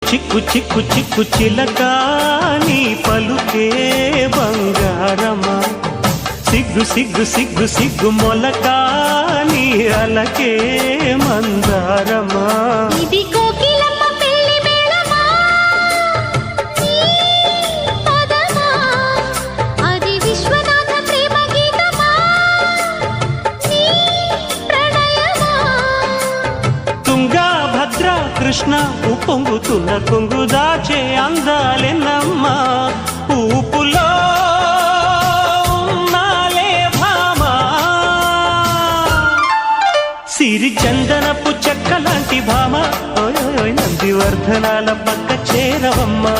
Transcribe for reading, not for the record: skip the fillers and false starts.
చిక్కు చిక్కు చిక్కు చిలక నీ పలుకే బంగారమా సిగ్గు సిగ్గు సిగ్గు సిగ్గు మొలక నీ అలకే మందారమా ఇది కోకిలమ్మ పెళ్లి మేళమా నీ పదమా అది విశ్వనాథ ప్రేమ గీతమా నీ ప్రణయమా తుంగా భద్ర కృష్ణ ఉప్పొంగుతున్న కొంగు దాచే అందాలెన్నమ్మా ఊపులో ఉన్నాలే భామా సిరి చందనపు చెక్క లాంటి భామ ఓయ్ నందివర్ధనాల పక్క చేరవమ్మా